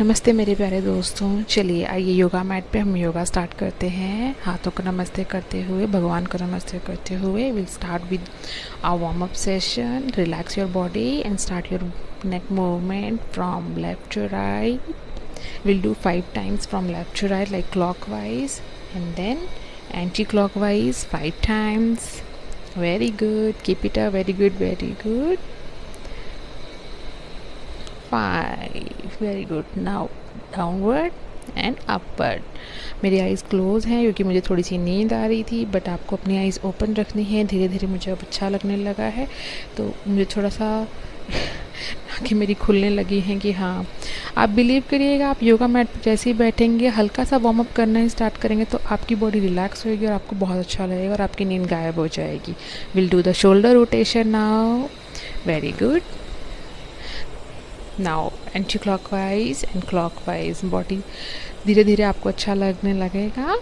नमस्ते मेरे प्यारे दोस्तों। चलिए आइए योगा मैट पे हम योगा स्टार्ट करते हैं। हाथों को नमस्ते करते हुए, भगवान को नमस्ते करते हुए will start with a warm up session. Relax your body and start your neck movement from left to right. We'll do 5 times from left to right like clockwise and then anti-clockwise 5 times. Very good. Keep it up. Very good. Very good. 5. Very good. Now downward and upward. मेरी eyes close हैं क्योंकि मुझे थोड़ी सी नींद आ रही थी, but आपको अपनी आइज़ ओपन रखनी है। धीरे धीरे मुझे अब अच्छा लगने लगा है, तो मुझे थोड़ा सा आँखें मेरी खुलने लगी हैं कि हाँ, आप बिलीव करिएगा, आप योगा मैट पर जैसे ही बैठेंगे, हल्का सा वार्म अप करना ही स्टार्ट करेंगे तो आपकी बॉडी रिलैक्स होगी और आपको बहुत अच्छा लगेगा और आपकी नींद गायब हो जाएगी। Will do the shoulder rotation now. Very good. Now anticlockwise and clockwise. Body धीरे धीरे आपको अच्छा लगने लगेगा।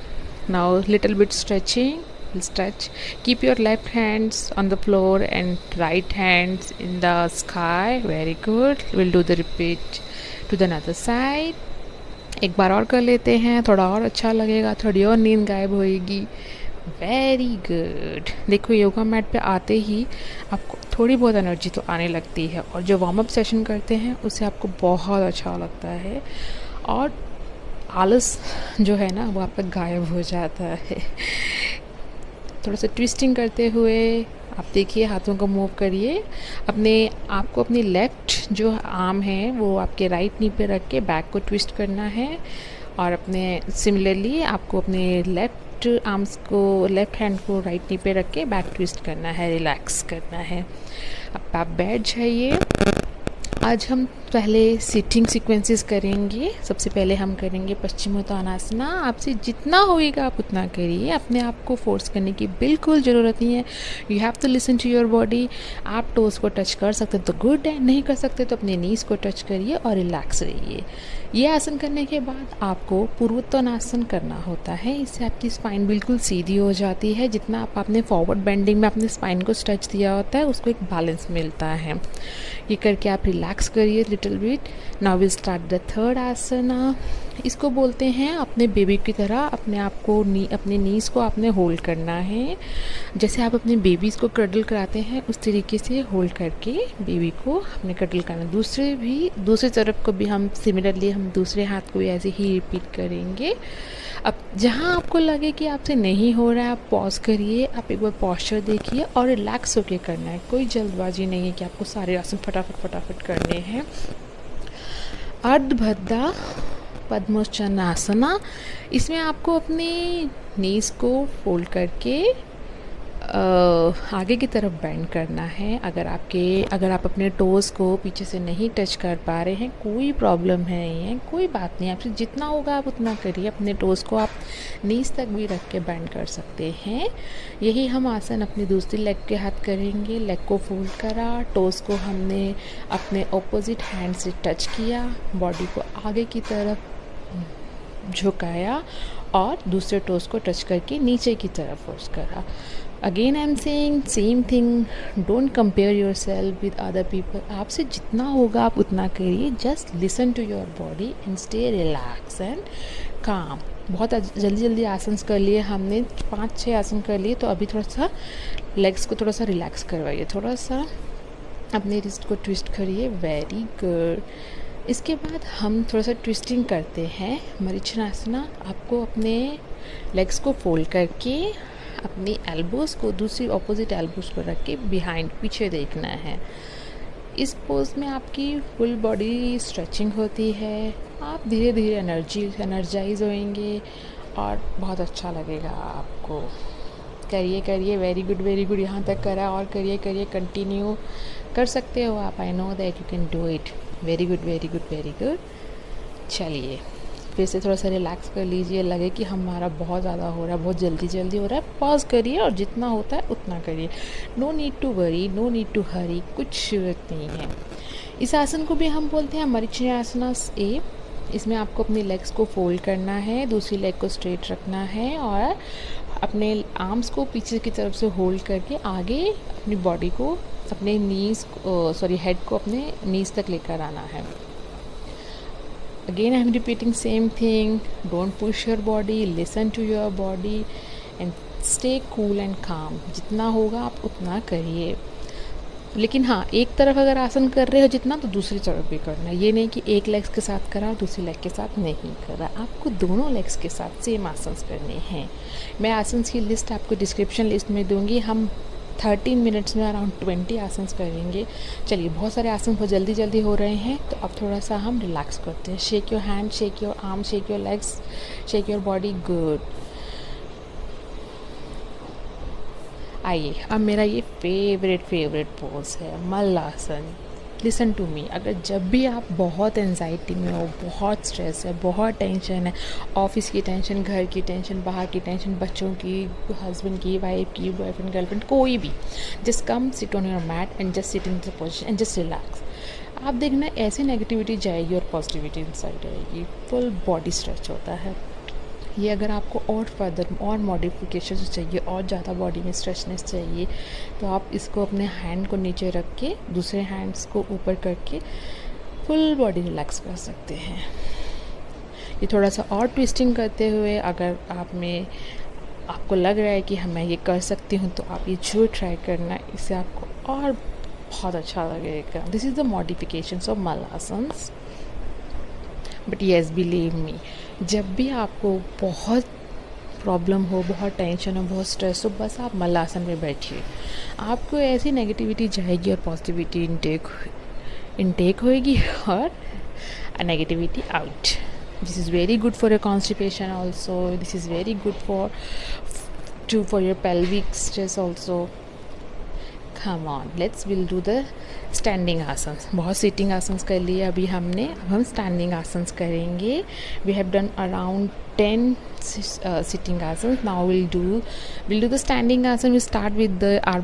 Now little bit stretching. Stretch. Keep your left hands on the floor and right hands in the sky. Very good. Will do the repeat to the another side. एक बार और कर लेते हैं, थोड़ा और अच्छा लगेगा, थोड़ी और नींद गायब होएगी। Very good. देखो योगा मैट पे आते ही आपको थोड़ी बहुत एनर्जी तो आने लगती है और जो वार्म अप सेशन करते हैं उससे आपको बहुत अच्छा लगता है और आलस जो है ना वो आपका गायब हो जाता है। थोड़ा सा ट्विस्टिंग करते हुए आप देखिए, हाथों को मूव करिए। आपको अपनी लेफ्ट जो आर्म है वो आपके राइट नी पे रख के बैक को ट्विस्ट करना है और अपने सिमिलरली आपको अपने लेफ्ट आर्म्स को, लेफ्ट हैंड को राइट नी पे रख के बैक ट्विस्ट करना है, रिलैक्स करना है। अब आप बैठ जाइए। आज हम पहले सिटिंग सीक्वेंसेस करेंगे। सबसे पहले हम करेंगे पश्चिमोत्तानासना। आपसे जितना होएगा आप उतना करिए, अपने आप को फोर्स करने की बिल्कुल ज़रूरत नहीं है। You have to listen to your body. आप टोज़ को टच कर सकते हैं तो गुड है, नहीं कर सकते तो अपने नीज़ को टच करिए और रिलैक्स रहिए। ये आसन करने के बाद आपको पूर्वोत्तानासन करना होता है। इससे आपकी स्पाइन बिल्कुल सीधी हो जाती है। जितना आपने फॉरवर्ड बेंडिंग में अपने स्पाइन को स्ट्रेच दिया होता है उसको एक बैलेंस मिलता है। ये करके आप रिलैक्स करिए little bit. Now will start the third asana. इसको बोलते हैं अपने बेबी की तरह अपने आप को अपने नीज़ को आपने होल्ड करना है। जैसे आप अपने बेबीज़ को क्रडल कराते हैं उस तरीके से होल्ड करके बेबी को अपने क्रडल करना। दूसरी तरफ को भी हम सिमिलरली हम दूसरे हाथ को भी ऐसे ही रिपीट करेंगे। अब जहाँ आपको लगे कि आपसे नहीं हो रहा है आप पॉज करिए, आप एक बार पॉस्चर देखिए और रिलैक्स होके करना है। कोई जल्दबाजी नहीं है कि आपको सारे आसन फटाफट करने हैं। अर्धभद्रा पद्मोच्चानासना। इसमें आपको अपने नीज़ को फोल्ड करके आगे की तरफ बेंड करना है। अगर आप अपने टोज़ को पीछे से नहीं टच कर पा रहे हैं, कोई प्रॉब्लम नहीं है, कोई बात नहीं। आपसे जितना होगा आप उतना करिए। अपने टोज़ को आप नीज़ तक भी रख के बेंड कर सकते हैं। यही हम आसन अपनी दूसरी लेग के हाथ करेंगे। लेग को फोल्ड करा, टोज़ को हमने अपने ऑपोजिट हैंड से टच किया, बॉडी को आगे की तरफ झुकाया और दूसरे टोज़ को टच करके नीचे की तरफ फोर्स करा। Again I am saying same thing, don't compare yourself with other people. आपसे जितना होगा आप उतना करिए। Just listen to your body and stay relax and calm. बहुत जल्दी आसन कर लिए हमने, 5-6 आसन कर लिए, तो अभी थोड़ा सा लेग्स को थोड़ा सा रिलैक्स करवाइए। थोड़ा सा अपने रिस्ट को ट्विस्ट करिए। Very good. इसके बाद हम थोड़ा सा ट्विस्टिंग करते हैं, मरीचनासना। आपको अपने लेग्स को फोल्ड करके अपनी एल्बोज़ को दूसरी ऑपोजिट एल्बोज़ पर रख के बिहाइंड पीछे देखना है। इस पोज में आपकी फुल बॉडी स्ट्रेचिंग होती है। आप धीरे धीरे एनर्जाइज होएंगे और बहुत अच्छा लगेगा आपको। करिए। Very good. यहाँ तक करा और करिए। कंटिन्यू कर सकते हो आप। I know that you can do it. Very good. चलिए फिर से थोड़ा सा रिलैक्स कर लीजिए। लगे कि हमारा बहुत ज़्यादा हो रहा है, बहुत जल्दी हो रहा है, पॉज करिए और जितना होता है उतना करिए। No need to worry, no need to hurry, कुछ जरूरत नहीं है। इस आसन को भी हम बोलते हैं मरीचनासना ए। इसमें आपको अपनी लेग्स को फोल्ड करना है, दूसरी लेग को स्ट्रेट रखना है और अपने आर्म्स को पीछे की तरफ से होल्ड करके आगे अपनी बॉडी को, अपने हेड को अपने नीज़ तक लेकर आना है। Again, I am repeating same thing. Don't push your body, listen to your body and stay cool and calm. जितना होगा आप उतना करिए, लेकिन हाँ, एक तरफ अगर आसन कर रहे हो जितना, तो दूसरी तरफ भी करना है। ये नहीं कि एक लेग्स के साथ करा और दूसरी लेग के साथ नहीं करा, आपको दोनों लेग्स के साथ सेम आसन करने हैं। मैं आसन की लिस्ट आपको डिस्क्रिप्शन लिस्ट में दूंगी। हम 13 मिनट्स में अराउंड 20 आसन करेंगे। चलिए, बहुत सारे आसन बहुत जल्दी जल्दी हो रहे हैं, तो अब थोड़ा सा हम रिलैक्स करते हैं। Shake your hand, shake your arm, shake your legs, shake your body. Good. आइए, अब मेरा ये फेवरेट पोज है मल्लासन। लिसन टू मी, अगर जब भी आप बहुत एंजाइटी में हो, बहुत स्ट्रेस है, बहुत टेंशन है, ऑफिस की टेंशन, घर की टेंशन, बाहर की टेंशन, बच्चों की, हस्बैंड की, वाइफ की, बॉयफ्रेंड, गर्लफ्रेंड, कोई भी, just come sit on your mat and just sit in the position and just relax. आप देखना, ऐसे नेगेटिविटी जाएगी और पॉजिटिविटी इनसाइड आएगी। फुल बॉडी स्ट्रेच होता है। ये अगर आपको और फर्दर और मॉडिफिकेशन चाहिए और ज़्यादा बॉडी में स्ट्रेचनेस चाहिए, तो आप इसको अपने हैंड को नीचे रख के दूसरे हैंड्स को ऊपर करके फुल बॉडी रिलैक्स कर सकते हैं। ये थोड़ा सा और ट्विस्टिंग करते हुए, अगर आपको लग रहा है कि मैं ये कर सकती हूँ, तो आप ये जरूर ट्राई करना, इससे आपको और बहुत अच्छा लगेगा। This is the modifications of मल्लासन्स। बट येस, बिलीव मी, जब भी आपको बहुत प्रॉब्लम हो, बहुत टेंशन हो, बहुत स्ट्रेस हो, बस आप मल्लासन में बैठिए। आपको ऐसी नेगेटिविटी जाएगी और पॉजिटिविटी इनटेक होएगी और negativity out. This is very good for your constipation also. This is very good for your pelvic stress also. Come on, we'll do the standing asanas. बहुत सिटिंग आसन्स कर लिए अभी हमने, अब हम स्टैंडिंग आसन्स करेंगे। We have done around 10 sitting asanas. Now we'll do the standing आसन। We start with our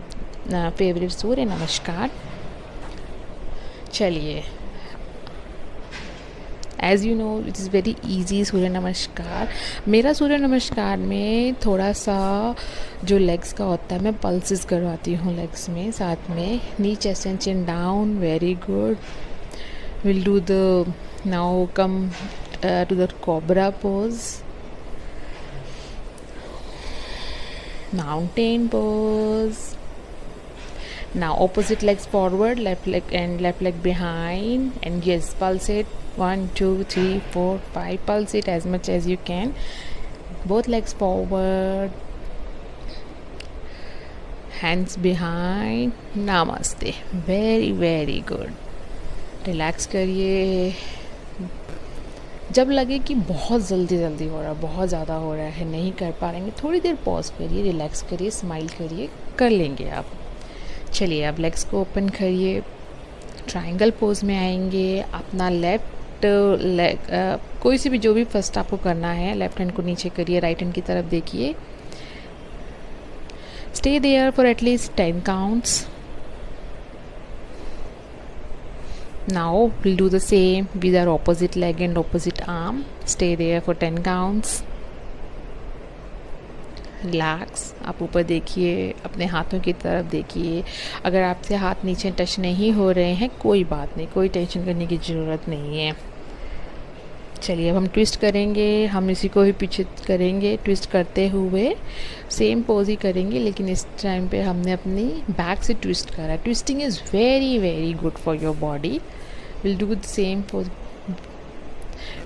favorite Surya Namaskar. चलिए, as you know, it is very easy Surya Namaskar. मेरा सूर्य नमस्कार में थोड़ा सा जो लेग्स का होता है, मैं पल्सेस करवाती हूँ लेग्स में, साथ में knee, chest and chin down. Very good. Will do the now come to the cobra pose, mountain pose. Now opposite legs forward, left leg behind, and yes, pulse it 1 2 3 4 5, pulse it as much as you can. Both legs forward, hands behind. Namaste. Very good. Relax करिए। जब लगे कि बहुत जल्दी हो रहा है, बहुत ज़्यादा हो रहा है, नहीं कर पा रहे हैं, थोड़ी देर पॉज करिए, रिलैक्स करिए, स्माइल करिए, कर लेंगे आप। चलिए, अब लेग्स को ओपन करिए, ट्रायंगल पोज में आएंगे। अपना लेफ्ट लेग, कोई सी भी, जो भी फर्स्ट आपको करना है, लेफ्ट हैंड को नीचे करिए, राइट हैंड की तरफ देखिए। Stay there for at least 10 counts. Now will do the same with our opposite leg and opposite arm. Stay there for 10 counts. Relax. आप ऊपर देखिए, अपने हाथों की तरफ देखिए। अगर आपसे हाथ नीचे टच नहीं हो रहे हैं, कोई बात नहीं, कोई टेंशन करने की ज़रूरत नहीं है। चलिए, अब हम ट्विस्ट करेंगे। हम इसी को ही पीछे करेंगे, ट्विस्ट करते हुए सेम पोज ही करेंगे, लेकिन इस टाइम पे हमने अपनी बैक से ट्विस्ट करा। Twisting is very good for your body. Will do the same pose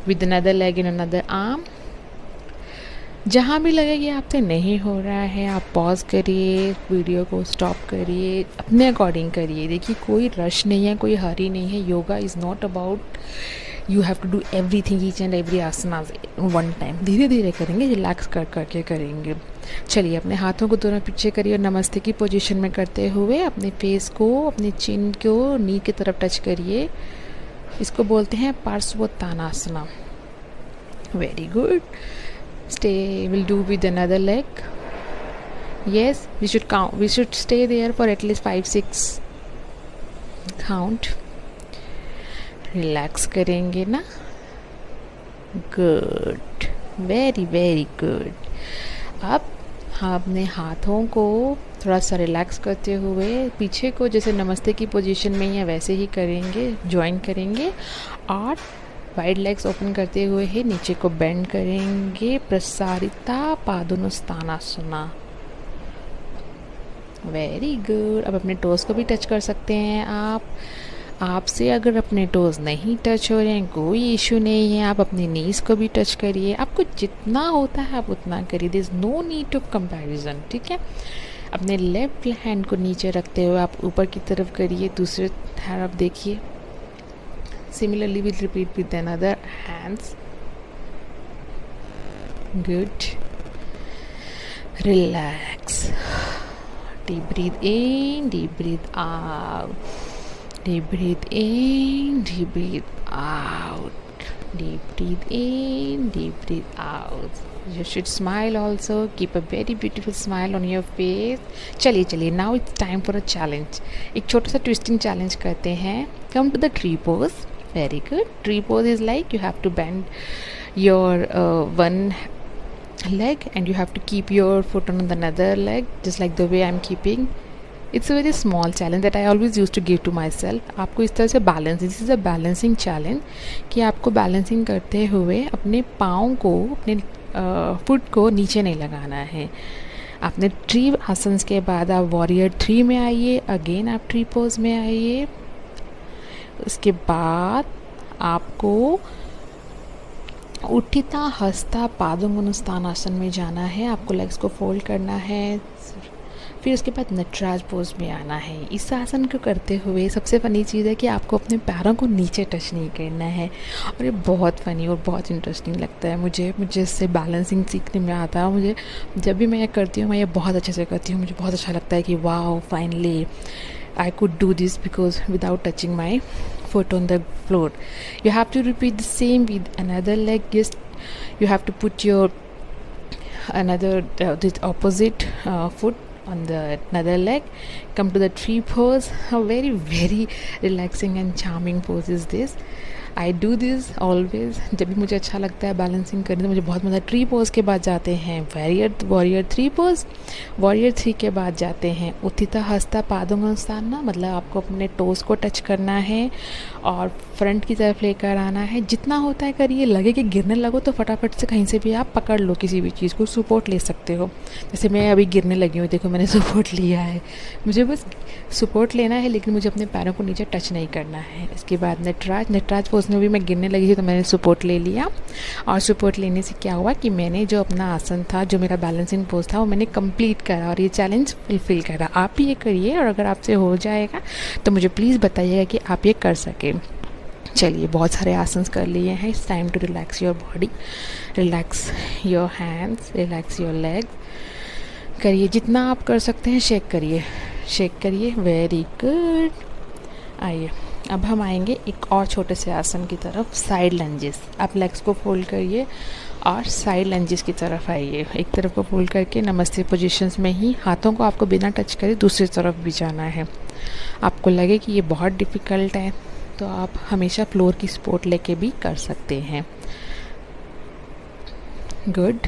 with another leg in another arm. जहाँ भी लगे कि आपसे नहीं हो रहा है, आप पॉज करिए, वीडियो को स्टॉप करिए, अपने अकॉर्डिंग करिए। देखिए, कोई रश नहीं है, कोई हरी नहीं है। Yoga is not about you have to do everything, each and every asana one time. धीरे धीरे करेंगे, रिलैक्स करके करेंगे। चलिए, अपने हाथों को दोनों पीछे करिए और नमस्ते की पोजीशन में करते हुए अपने फेस को, अपने चिन को नी की तरफ टच करिए। इसको बोलते हैं Parsvottanasana. Very good. Stay, we'll do with another leg. Yes, we should stay there for at least 5-6 count. Relax करेंगे ना। Good. Very good. अब हम अपने हाथों को थोड़ा सा रिलैक्स करते हुए पीछे को, जैसे नमस्ते की पोजीशन में ही है वैसे ही करेंगे, ज्वाइन करेंगे और वाइड लेग्स ओपन करते हुए ही नीचे को बेंड करेंगे, प्रसारिता पादोनुस्तानासना। Very good. अब अपने टोज़ को भी टच कर सकते हैं आप। आपसे अगर अपने टोज़ नहीं टच हो रहे हैं कोई इशू नहीं है, आप अपने नीज़ को भी टच करिए। आपको जितना होता है आप उतना करिए, there is no need of comparison, ठीक है। अपने लेफ्ट हैंड को नीचे रखते हुए आप ऊपर की तरफ करिए, दूसरे तरफ देखिए। Similarly will repeat with another hands. Good. Relax. Deep breathe in, deep breathe out. Deep breathe in, deep breathe out. Deep breathe in, deep breathe out. You should smile also. Keep a very beautiful smile on your face. चलिए now it's time for a challenge. एक छोटा सा twisting challenge करते हैं. Come to the tree pose. Very good. Tree pose is like you have to bend your one leg and you have to keep your foot on the another leg, just like the way I'm keeping. It's a very small challenge that I always used to give to myself. आपको इस तरह से balance, this is a balancing challenge, कि आपको balancing करते हुए अपने पाँव को, अपने फुट को नीचे नहीं लगाना है। आपने ट्री आसन्स के बाद आप वॉरियर 3 में आइए, अगेन आप ट्री पोज में आइए। उसके बाद आपको उत्थिता हस्ता पादोनुस्तानासन में जाना है। आपको लेग्स को फोल्ड करना है, फिर उसके बाद नटराज पोज में आना है। इस आसन को करते हुए सबसे फ़नी चीज़ है कि आपको अपने पैरों को नीचे टच नहीं करना है, और ये बहुत फ़नी और बहुत इंटरेस्टिंग लगता है मुझे इससे बैलेंसिंग सीखने में आता है। मुझे जब भी मैं ये करती हूँ, मैं ये बहुत अच्छे से करती हूँ, मुझे बहुत अच्छा लगता है कि wow, finally I could do this because without touching my foot on the floor. You have to repeat the same with another leg. Just you have to put your another this opposite foot on the another leg. Come to the tree pose. A very relaxing and charming pose is this. I do this always. जब भी मुझे अच्छा लगता है balancing करने तो मुझे बहुत मज़ा। ट्री पोज के बाद जाते हैं वॉरियर 3 पोज। वॉरियर 3 के बाद जाते हैं उत्थिता हस्ता पादोनुस्ताना, मतलब आपको अपने टोज़ को टच करना है और फ्रंट की तरफ लेकर आना है। जितना होता है करिए, लगे कि गिरने लगो तो फटाफट से कहीं से भी आप पकड़ लो, किसी भी चीज़ को सपोर्ट ले सकते हो। जैसे मैं अभी गिरने लगी हूँ, देखो मैंने सपोर्ट लिया है। मुझे बस सपोर्ट लेना है, लेकिन मुझे अपने पैरों को नीचे टच नहीं करना है। इसके बाद नटराज पोज में भी मैं गिरने लगी थी तो मैंने सपोर्ट ले लिया, और सपोर्ट लेने से क्या हुआ कि मैंने जो अपना आसन था, जो मेरा बैलेंसिंग पोज था, वो मैंने कंप्लीट करा और ये चैलेंज फुलफिल करा। आप भी ये करिए, और अगर आपसे हो जाएगा तो मुझे प्लीज़ बताइएगा कि आप ये कर सकें। चलिए, बहुत सारे आसन्स कर लिए हैं। It's time to relax your body, relax your hands, relax your legs. करिए जितना आप कर सकते हैं, शेक करिए। Very good. आइए, अब हम आएंगे एक और छोटे से आसन की तरफ, साइड लंजेस। आप लेग्स को फोल्ड करिए और साइड लंजेस की तरफ आइए। एक तरफ को फोल्ड करके नमस्ते पोजीशंस में ही हाथों को आपको बिना टच करे दूसरी तरफ भी जाना है। आपको लगे कि ये बहुत डिफ़िकल्ट है तो आप हमेशा फ्लोर की सपोर्ट लेके भी कर सकते हैं। Good.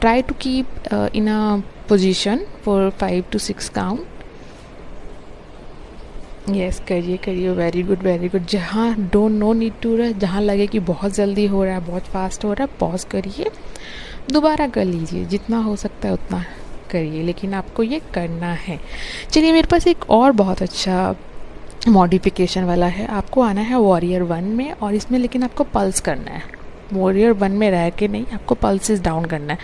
Try to keep in a position for 5 to 6 count. Yes, करिए। Very good. जहाँ नो नीड टू रहा, जहाँ लगे कि बहुत जल्दी हो रहा है, बहुत फास्ट हो रहा है, पॉज करिए, दोबारा कर लीजिए। जितना हो सकता है उतना करिए, लेकिन आपको ये करना है। चलिए, मेरे पास एक और बहुत अच्छा मॉडिफिकेशन वाला है। आपको आना है वॉरियर 1 में, और इसमें लेकिन आपको पल्स करना है। वॉरियर 1 में रह के नहीं, आपको पल्सेस डाउन करना है।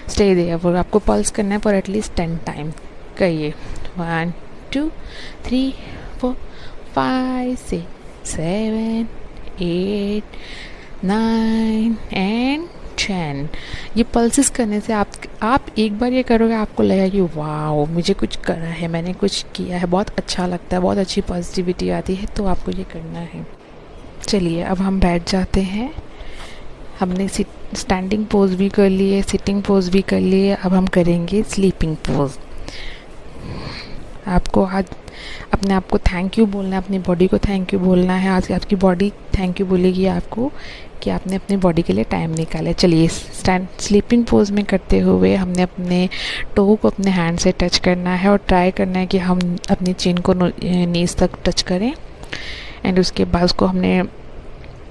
स्टे देयर, आपको पल्स करना है फॉर एटलीस्ट 10 टाइम। करिए 1 2 3 4 5 6 7 8 9 एंड 10। ये पल्सेस करने से आप एक बार ये करोगे, आपको लगेगा कि वाओ, मुझे कुछ करा है, मैंने कुछ किया है, बहुत अच्छा लगता है, बहुत अच्छी पॉजिटिविटी आती है। तो आपको ये करना है। चलिए, अब हम बैठ जाते हैं। हमने स्टैंडिंग पोज भी कर लिए, सिटिंग पोज भी कर लिए। अब हम करेंगे स्लीपिंग पोज। आपको आज अपने आप को थैंक यू बोलना है, अपनी बॉडी को थैंक यू बोलना है। आज आपकी बॉडी थैंक यू बोलेगी आपको कि आपने अपनी बॉडी के लिए टाइम निकाला। चलिए, स्लीपिंग पोज में करते हुए हमने अपने टो को अपने हैंड से टच करना है और ट्राई करना है कि हम अपनी चिन को नीज तक टच करें। एंड उसके बाद उसको हमने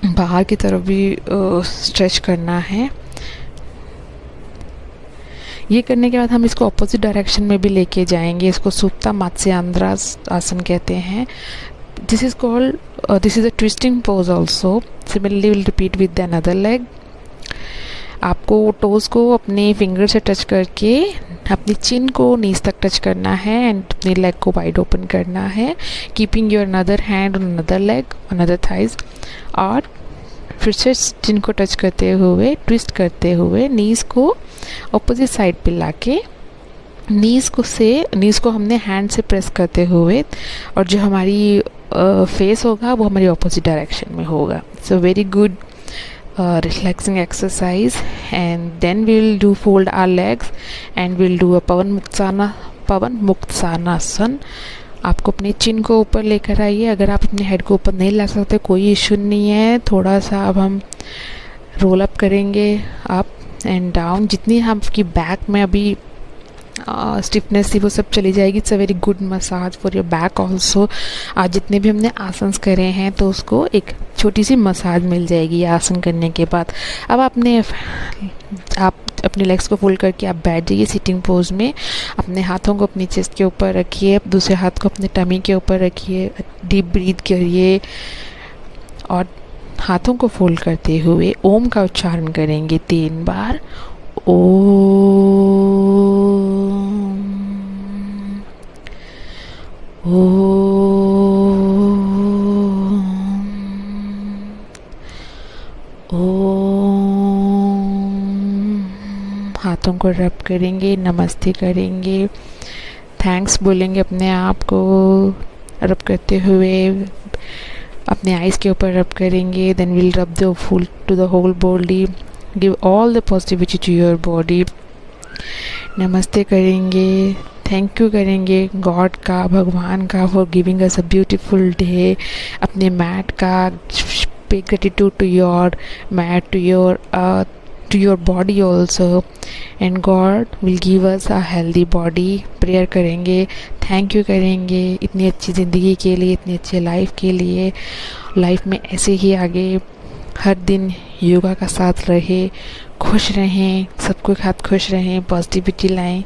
बाहर की तरफ भी स्ट्रेच करना है। ये करने के बाद हम इसको अपोजिट डायरेक्शन में भी लेके जाएंगे। इसको सुप्ता मत्स्यांद्रा आसन कहते हैं। This is called this is a twisting pose also. Similarly will repeat with the another leg. आपको टोज़ को अपने फिंगर से टच करके अपनी चिन को नीज तक टच करना है एंड अपनी लेग को वाइड ओपन करना है, keeping your another hand on another leg, another thighs. और फिर से चिन को टच करते हुए, ट्विस्ट करते हुए नीज को ऑपोजिट साइड पे लाके नीज को हमने हैंड से प्रेस करते हुए, और जो हमारी फेस होगा वो हमारी ऑपोजिट डायरेक्शन में होगा। So very good relaxing exercise, and then we'll do fold our legs and we'll do a pavan muktanasana। आपको अपनी चिन को ऊपर लेकर आइए। अगर आप अपने हेड को ऊपर नहीं ला सकते कोई इशू नहीं है, थोड़ा सा अब हम रोल अप करेंगे अप एंड डाउन। जितनी आपकी बैक में अभी स्टिफनेस थी वो सब चली जाएगी। It's a very good massage for your back also. आज जितने भी हमने आसन्स करे हैं तो उसको एक छोटी सी मसाज मिल जाएगी ये आसन करने के बाद। अब आप अपने लेग्स को फोल्ड करके आप बैठ जाइए सिटिंग पोज में। अपने हाथों को अपनी चेस्ट के ऊपर रखिए, दूसरे हाथ को अपने टमी के ऊपर रखिए, डीप ब्रीथ करिए और हाथों को फोल्ड करते हुए ओम का उच्चारण करेंगे 3 बार। हाथों को रब करेंगे, नमस्ते करेंगे, थैंक्स बोलेंगे अपने आप को रब करते हुए, अपने आइज़ के ऊपर रब करेंगे। Then will rub the full to the whole body, give all the positivity to your body. नमस्ते करेंगे, थैंक यू करेंगे गॉड का, भगवान का, for giving us a beautiful day. अपने मैट का pay gratitude to your mat, to your earth, to your body also, and God will give us a healthy body। Prayer करेंगे, thank you करेंगे इतनी अच्छी ज़िंदगी के लिए, इतनी अच्छी लाइफ के लिए। लाइफ में ऐसे ही आगे हर दिन योगा का साथ रहे, खुश रहें, सबके साथ खुश रहें, पॉजिटिविटी लाएं।